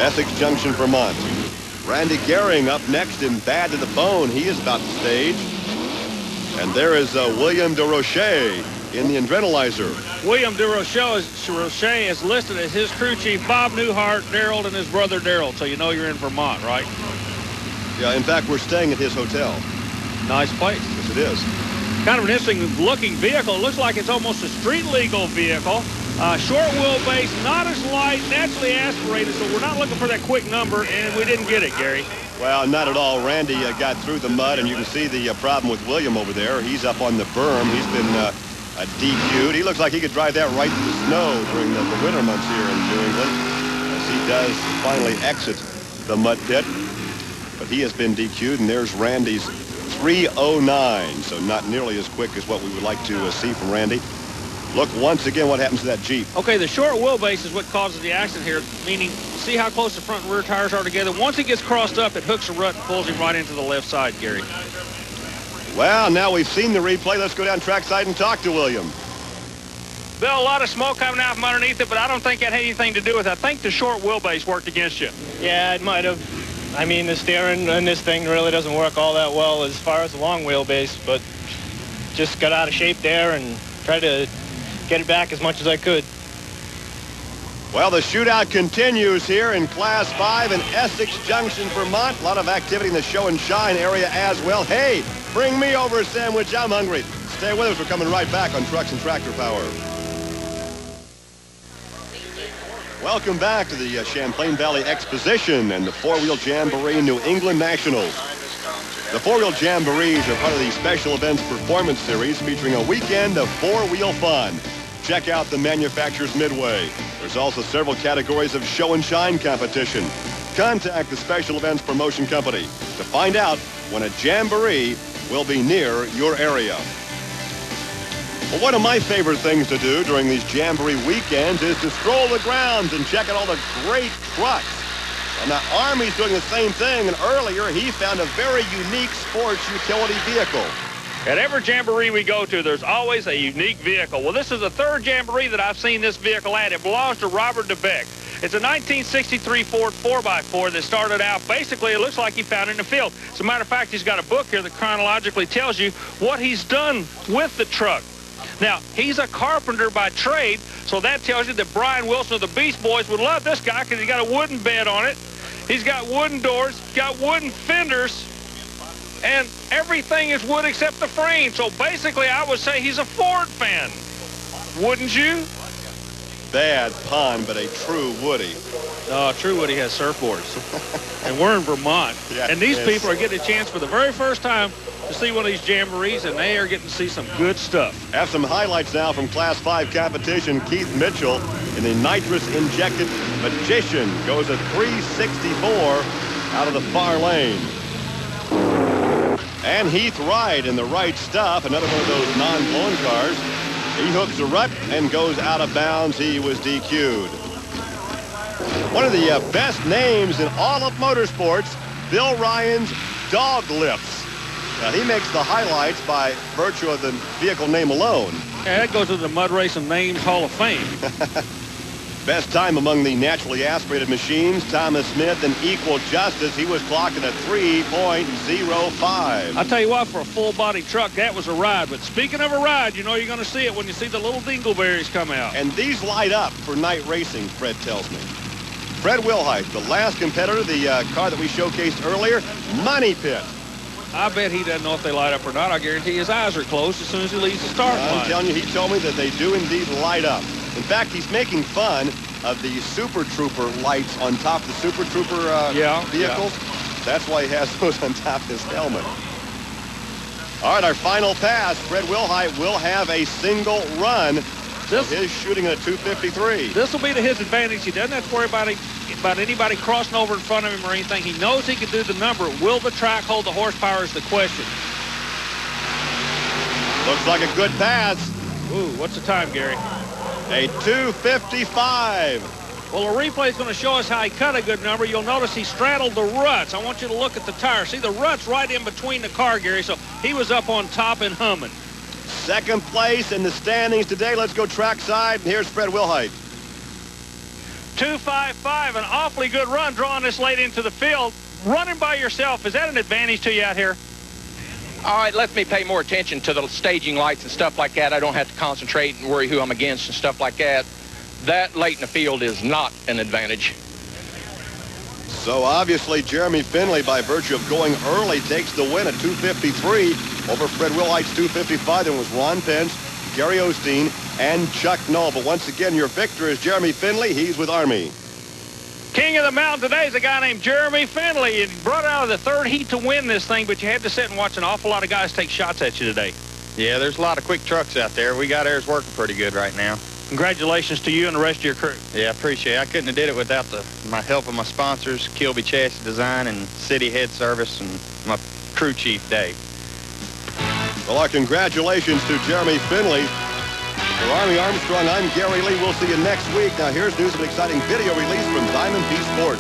Essex Junction, Vermont. Randy GEHRING up next in Bad to the Bone. He is about to stage. And there is William DESROCHES in the ADRENILIZER. William DESROCHES is listed as his crew chief, Bob Newhart, Daryl, and his brother Daryl. So you know you're in Vermont, right? Yeah, in fact, we're staying at his hotel. Nice place. Yes, it is. Kind of an interesting looking vehicle. It looks like it's almost a street legal vehicle. Short wheelbase, not as light, naturally aspirated, so we're not looking for that quick number, and we didn't get it, Gary. Well, not at all. Randy got through the mud, and you can see the problem with William over there. He's up on the berm. He's been DQ'd. He looks like he could drive that right through the snow during the winter months here in New England, as he does finally exit the mud pit. But he has been DQ'd, and there's Randy's 3:09, so not nearly as quick as what we would like to see from Randy. Look once again what happens to that Jeep. Okay, the short wheelbase is what causes the accident here, meaning see how close the front and rear tires are together. Once it gets crossed up, it hooks a rut and pulls him right into the left side, Gary. Well, now we've seen the replay. Let's go down trackside and talk to William. Bill, a lot of smoke coming out from underneath it, but I don't think that had anything to do with it. I think the short wheelbase worked against you. Yeah, it might have. I mean, the steering in this thing really doesn't work all that well as far as the long wheelbase, but just got out of shape there and tried to get it back as much as I could. Well, the shootout continues here in Class 5 in Essex Junction, Vermont. A lot of activity in the show and shine area as well. Hey, bring me over a sandwich. I'm hungry. Stay with us. We're coming right back on Trucks and Tractor Power. Welcome back to the Champlain Valley Exposition and the four-wheel Jamboree New England Nationals. The four-wheel Jamborees are part of the Special Events Performance Series featuring a weekend of four-wheel fun. Check out the manufacturer's midway. There's also several categories of show and shine competition. Contact the Special Events Promotion Company to find out when a Jamboree will be near your area. Well, one of my favorite things to do during these Jamboree weekends is to stroll the grounds and check out all the great trucks. And the Army's doing the same thing, and earlier he found a very unique sports utility vehicle. At every Jamboree we go to, there's always a unique vehicle. Well, this is the third Jamboree that I've seen this vehicle at. It belongs to Robert DeBeck. It's a 1963 Ford 4x4 that started out, basically, it looks like he found it in the field. As a matter of fact, he's got a book here that chronologically tells you what he's done with the truck. Now, he's a carpenter by trade, so that tells you that Brian Wilson of the Beast Boys would love this guy because he's got a wooden bed on it. He's got wooden doors, got wooden fenders, and everything is wood except the frame. So basically, I would say he's a Ford fan. Wouldn't you? Bad pun, but a true Woody. True Woody has surfboards. And we're in Vermont. Yeah, and these people are getting a chance for the very first time to see one of these Jamborees, and they are getting to see some good stuff. Have some highlights now from Class 5 competition. Keith Mitchell in the nitrous-injected Mudgician goes at 364 out of the far lane. And Heath Wright in the right stuff, another one of those non-blown cars. He hooks a rut and goes out of bounds. He was DQ'd. One of the best names in all of motorsports, Bill Ryan's Dog Lips. Now, he makes the highlights by virtue of the vehicle name alone. Yeah, that goes to the Mud Racing Names Hall of Fame. Best time among the naturally aspirated machines, Thomas Smith in Equal Justice. He was clocking at 3.05. I'll tell you what, for a full-body truck, that was a ride. But speaking of a ride, you know you're going to see it when you see the little dingleberries come out. And these light up for night racing, Fred tells me. Fred Wilhite, the last competitor, the car that we showcased earlier, Money Pit. I bet he doesn't know if they light up or not. I guarantee his eyes are closed as soon as he leaves the start line. I'm telling you, he told me that they do indeed light up. In fact, he's making fun of the Super Trooper lights on top of the Super Trooper vehicles. Yeah. That's why he has those on top of his helmet. All right, our final pass. Fred Wilhite will have a single run. This is shooting at a 253. This will be to his advantage. He doesn't have to worry about anybody crossing over in front of him or anything. He knows he can do the number. Will the track hold the horsepower is the question. Looks like a good pass. Ooh, what's the time, Gary? A 255. Well, the replay is going to show us how he cut a good number. You'll notice he straddled the ruts. I want you to look at the tires. See the ruts right in between the car, Gary, so he was up on top and humming. Second place in the standings today. Let's go trackside, and here's Fred Wilhite. 2:55, an awfully good run drawing this late into the field. Running by yourself, is that an advantage to you out here? Oh, it lets me pay more attention to the staging lights and stuff like that. I don't have to concentrate and worry who I'm against and stuff like that. That late in the field is not an advantage. So obviously Jeremy Finley, by virtue of going early, takes the win at 2:53 over Fred Wilhite's 2:55. There was Ron Pence, Gary Osteen, and Chuck Knoll. But once again, your victor is Jeremy Finley. He's with Army. King of the mountain today is a guy named Jeremy Finley. You brought out of the third heat to win this thing, but you had to sit and watch an awful lot of guys take shots at you today. Yeah, there's a lot of quick trucks out there. We got ours working pretty good right now. Congratulations to you and the rest of your crew. Yeah, I appreciate it. I couldn't have did it without my help of my sponsors, Kilby Chassis Design and City Head Service, and my crew chief, Dave. Well, our congratulations to Jeremy Finley. For Army Armstrong, I'm Gary Lee. We'll see you next week. Now, here's news of an exciting video release from Diamond P Sports.